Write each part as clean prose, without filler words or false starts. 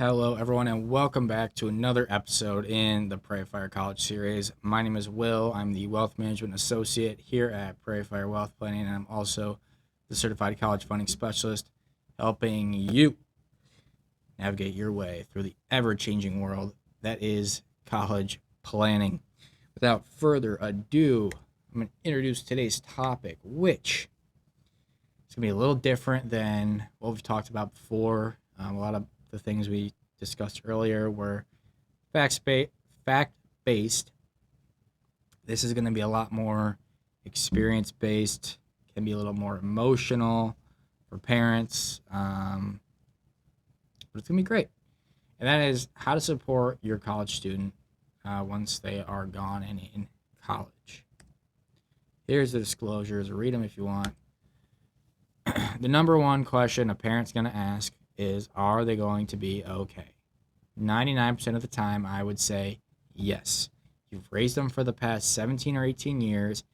Hello, everyone, and welcome back to another episode in the PrairieFire College series. My name is Will. I'm the Wealth Management Associate here at PrairieFire Wealth Planning, and I'm also the Certified College Funding Specialist, helping you navigate your way through the ever-changing world that is college planning. Without further ado, I'm going to introduce today's topic, which is going to be a little different than what we've talked about before. A lot of the things we discussed earlier were fact-based. This is going to be a lot more experience-based, can be a little more emotional for parents, but it's going to be great. And that is how to support your college student once they are gone and in college. Here's the disclosures. Read them if you want. The number one question a parent's going to ask is, are they going to be okay? 99% of the time, I would say yes. You've raised them for the past 17 or 18 years,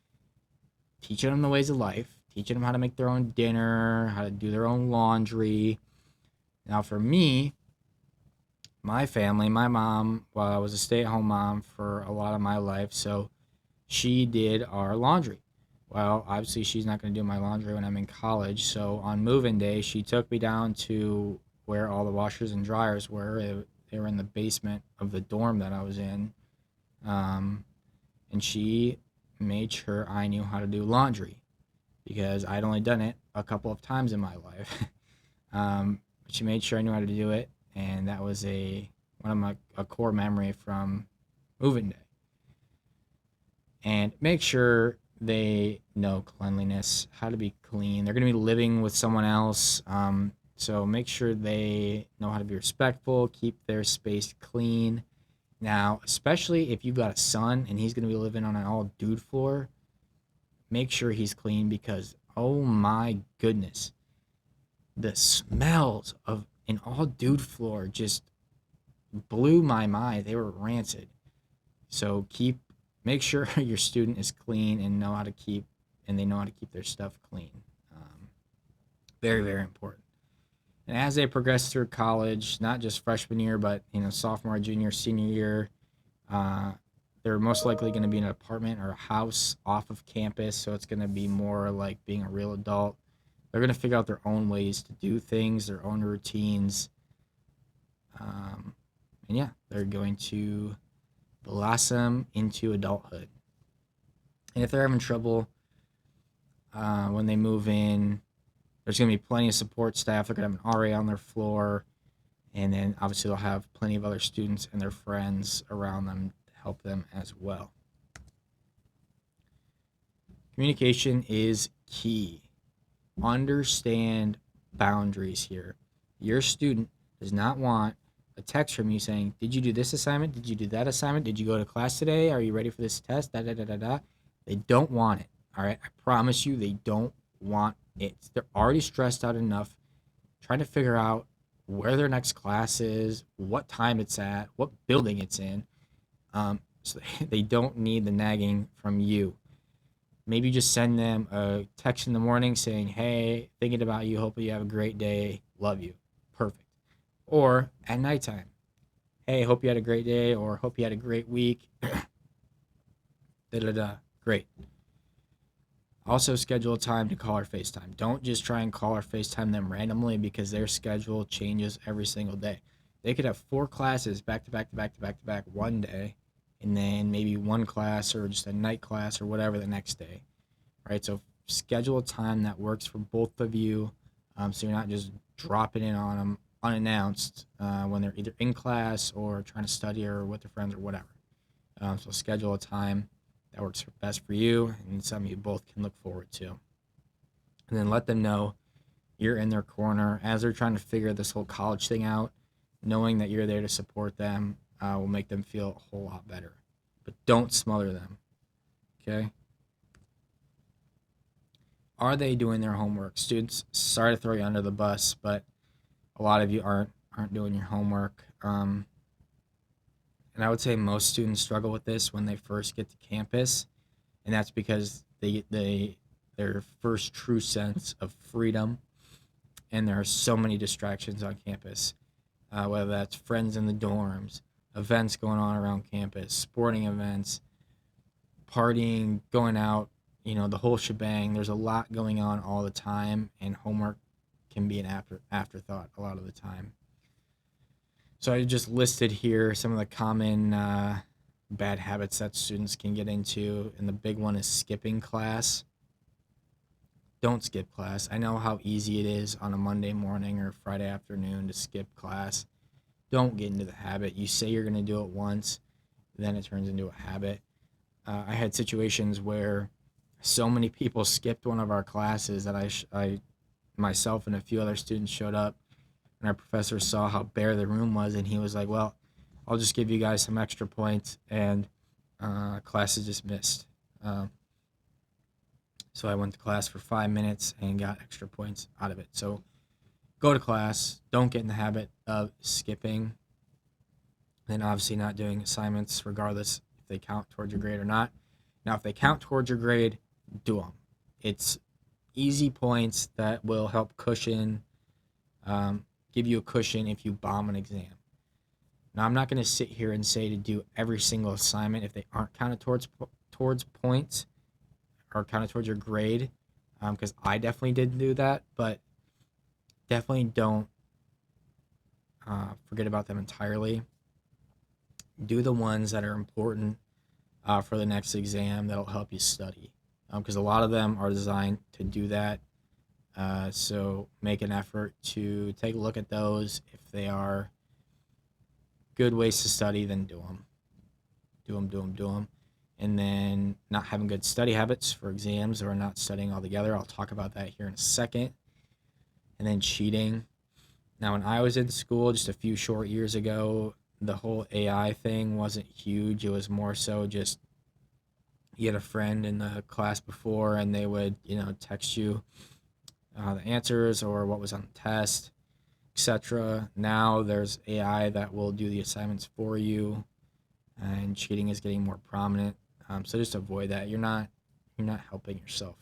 teaching them the ways of life, teaching them how to make their own dinner, how to do their own laundry. Now, for me, my family, my mom, well, I was a stay-at-home mom for a lot of my life, so she did our laundry. Well, obviously, she's not going to do my laundry when I'm in college. So on move-in day, she took me down to where all the washers and dryers were. They were in the basement of the dorm that I was in. And she made sure I knew how to do laundry because I'd only done it a couple of times in my life. She made sure I knew how to do it, and that was a core memory from move-in day. And make sure they know cleanliness, how to be clean. They're going to be living with someone else, so make sure they know how to be respectful, keep their space clean. Now, especially if you've got a son and he's going to be living on an all-dude floor, make sure he's clean because, oh my goodness, the smells of an all-dude floor just blew my mind. They were rancid. So make sure your student is clean and they know how to keep their stuff clean. Very, very important. And as they progress through college, not just freshman year, but sophomore, junior, senior year, they're most likely going to be in an apartment or a house off of campus. So it's going to be more like being a real adult. They're going to figure out their own ways to do things, their own routines. And yeah, they're going to blossom into adulthood. And if they're having trouble when they move in, there's going to be plenty of support staff. They're going to have an RA on their floor, and then obviously they'll have plenty of other students and their friends around them to help them as well. Communication is key. Understand boundaries here. Your student does not want a text from you saying, did you do this assignment? Did you do that assignment? Did you go to class today? Are you ready for this test? They don't want it. All right. I promise you, they don't want it. They're already stressed out enough trying to figure out where their next class is, what time it's at, what building it's in. So they don't need the nagging from you. Maybe just send them a text in the morning saying, hey, thinking about you. Hope you have a great day. Love you. Perfect. Or at nighttime, hey, hope you had a great day, or hope you had a great week. Great. Also, schedule a time to call or FaceTime. Don't just try and call or FaceTime them randomly because their schedule changes every single day. They could have 4 classes back to back one day, and then maybe one class or just a night class or whatever the next day. Right? So schedule a time that works for both of you, so you're not just dropping in on them unannounced when they're either in class or trying to study or with their friends or whatever. So schedule a time that works best for you and something you both can look forward to. And then let them know you're in their corner as they're trying to figure this whole college thing out. Knowing that you're there to support them will make them feel a whole lot better. But don't smother them, okay? Are they doing their homework? Students, sorry to throw you under the bus, but a lot of you aren't doing your homework. And I would say most students struggle with this when they first get to campus, and that's because their first true sense of freedom, and there are so many distractions on campus. whether that's friends in the dorms, events going on around campus, sporting events, partying, going out, the whole shebang. There's a lot going on all the time, and homework can be an afterthought a lot of the time. So I just listed here some of the common bad habits that students can get into, and the big one is skipping class. Don't skip class. I know how easy it is on a Monday morning or Friday afternoon to skip class. Don't get into the habit. You say you're going to do it once, then it turns into a habit. I had situations where so many people skipped one of our classes that I myself and a few other students showed up, and our professor saw how bare the room was, and he was like, well, I'll just give you guys some extra points, and class is dismissed. So I went to class for 5 minutes and got extra points out of it. So go to class. Don't get in the habit of skipping. And obviously not doing assignments regardless if they count towards your grade or not. Now, if they count towards your grade, do them. It's easy points that will help cushion, give you a cushion if you bomb an exam. Now, I'm not going to sit here and say to do every single assignment if they aren't counted towards points or counted towards your grade, because I definitely didn't do that, but definitely don't forget about them entirely. Do the ones that are important for the next exam that'll help you study, because a lot of them are designed to do that. So make an effort to take a look at those. If they are good ways to study, then do them. Do them. And then not having good study habits for exams or not studying altogether. I'll talk about that here in a second. And then cheating. Now, when I was in school just a few short years ago, the whole AI thing wasn't huge. It was more so just you had a friend in the class before and they would, text you the answers or what was on the test, etc. Now there's AI that will do the assignments for you, and cheating is getting more prominent. So just avoid that. You're not helping yourself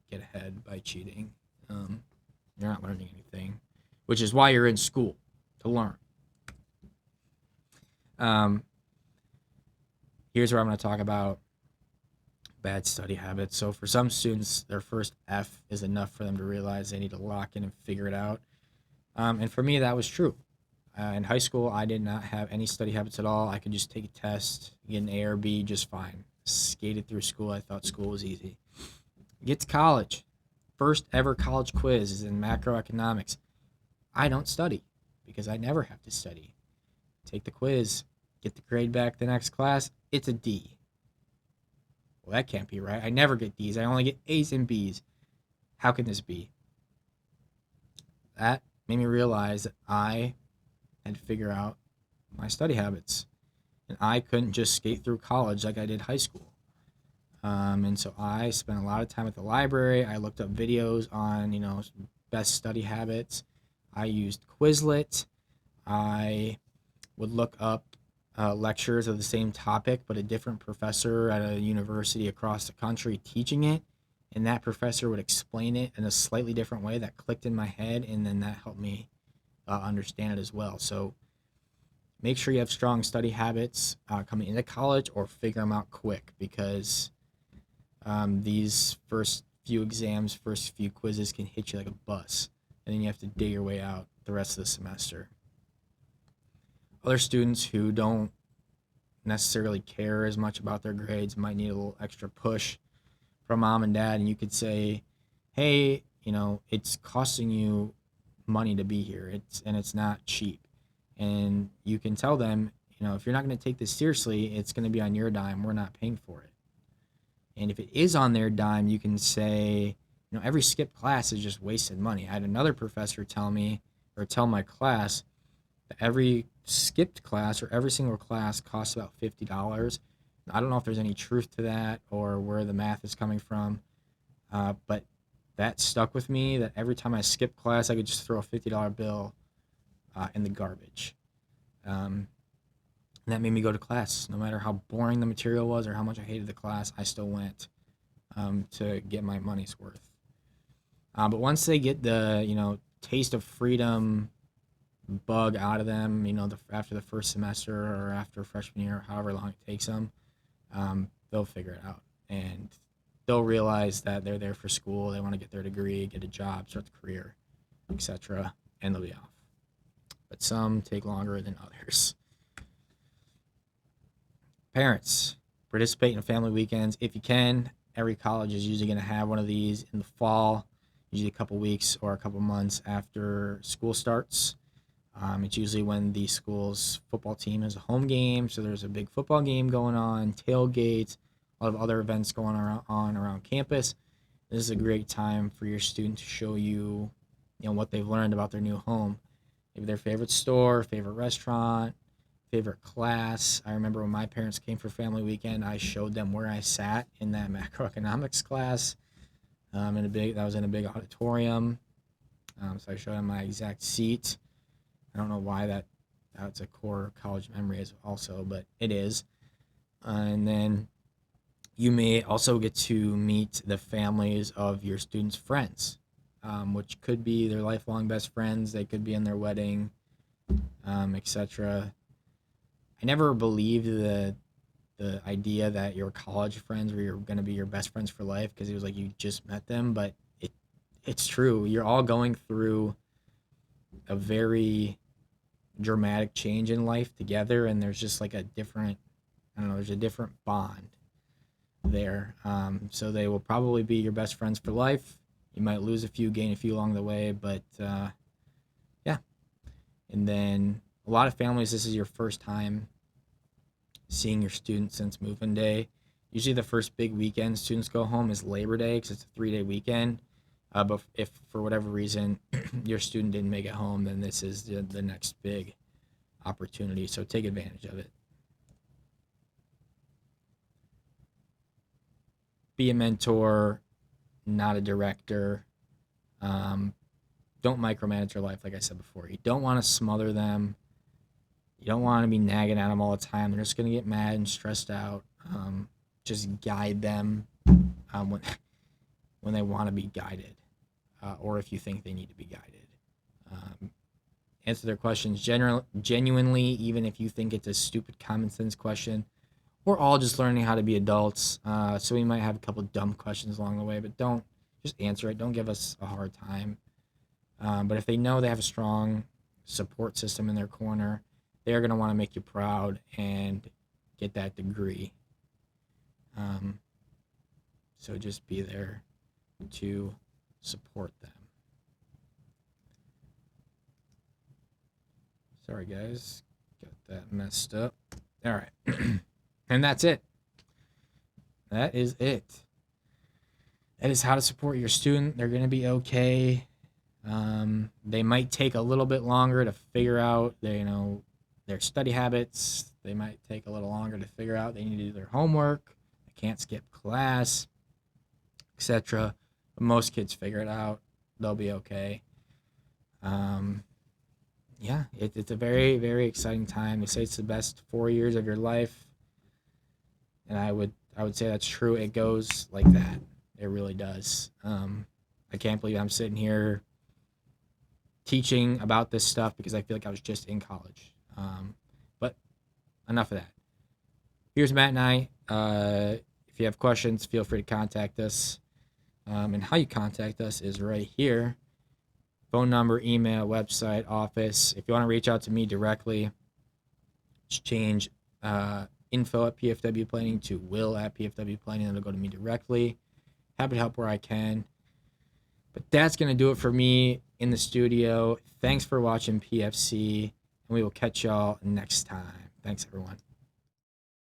get ahead by cheating. You're not learning anything, which is why you're in school, to learn. Here's where I'm going to talk about bad study habits. So for some students, their first F is enough for them to realize they need to lock in and figure it out. And for me, that was true. In high school, I did not have any study habits at all. I could just take a test, get an A or B just fine. Skated through school. I thought school was easy. Get to college. First ever college quiz is in macroeconomics. I don't study because I never have to study. Take the quiz, get the grade back the next class, it's a D. Well, that can't be right. I never get D's. I only get A's and B's. How can this be? That made me realize that I had to figure out my study habits. And I couldn't just skate through college like I did high school. And so I spent a lot of time at the library. I looked up videos on, best study habits. I used Quizlet. I would look up lectures of the same topic, but a different professor at a university across the country teaching it. And that professor would explain it in a slightly different way that clicked in my head, and then that helped me understand it as well. So make sure you have strong study habits coming into college, or figure them out quick, because these first few exams, first few quizzes can hit you like a bus, and then you have to dig your way out the rest of the semester. Other students who don't necessarily care as much about their grades might need a little extra push from mom and dad, and you could say, hey, it's costing you money to be here, it's not cheap. And you can tell them, if you're not going to take this seriously, it's going to be on your dime. We're not paying for it. And if it is on their dime, you can say, every skipped class is just wasted money. I had another professor tell my class that every skipped class or every single class costs about $50. I don't know if there's any truth to that or where the math is coming from, but that stuck with me, that every time I skipped class, I could just throw a $50 bill in the garbage. And that made me go to class. No matter how boring the material was or how much I hated the class, I still went to get my money's worth. But once they get the, taste of freedom bug out of them, after the first semester or after freshman year, however long it takes them, they'll figure it out. And they'll realize that they're there for school. They want to get their degree, get a job, start the career, etc. And they'll be off. But some take longer than others. Parents, participate in family weekends if you can. Every college is usually going to have one of these in the fall, usually a couple weeks or a couple months after school starts. It's usually when the school's football team has a home game, so there's a big football game going on, tailgates, a lot of other events going on around campus. This is a great time for your student to show you, what they've learned about their new home. Maybe their favorite store, favorite restaurant, favorite class. I remember when my parents came for family weekend, I showed them where I sat in that macroeconomics class. That was in a big auditorium. So I showed them my exact seat. I don't know why that's a core college memory is also, but it is. And then you may also get to meet the families of your students' friends, which could be their lifelong best friends. They could be in their wedding, etc. I never believed the idea that your college friends were going to be your best friends for life, because it was like you just met them, but it's true. You're all going through a very dramatic change in life together, and there's just like there's a different bond there. So they will probably be your best friends for life. You might lose a few, gain a few along the way, but yeah. And then a lot of families, this is your first time seeing your students since move-in day. Usually the first big weekend students go home is Labor Day, because it's a 3-day weekend. But if for whatever reason your student didn't make it home, then this is the next big opportunity. So take advantage of it. Be a mentor, not a director. Don't micromanage your life, like I said before. You don't want to smother them. You don't want to be nagging at them all the time. They're just going to get mad and stressed out. Just guide them when they want to be guided, or if you think they need to be guided. Answer their questions genuinely, even if you think it's a stupid common sense question. We're all just learning how to be adults, so we might have a couple dumb questions along the way, but don't just answer it. Don't give us a hard time. But if they know they have a strong support system in their corner, they're going to want to make you proud and get that degree. So just be there to support them. Sorry, guys. Got that messed up. All right. And that's it. That is it. That is how to support your student. They're going to be okay. They might take a little bit longer to figure out their study habits. They might take a little longer to figure out they need to do their homework. They can't skip class, etc. But most kids figure it out. They'll be okay. Yeah, it's a very, very exciting time. They say it's the best 4 years of your life, and I would say that's true. It goes like that. It really does. I can't believe I'm sitting here teaching about this stuff, because I feel like I was just in college. But enough of that. Here's Matt and I. If you have questions, feel free to contact us. And how you contact us is right here. Phone number, email, website, office. If you want to reach out to me directly, just change info at PFW Planning to Will at PFW Planning. It'll go to me directly. Happy to help where I can. But that's going to do it for me in the studio. Thanks for watching PFC, and we will catch y'all next time. Thanks, everyone.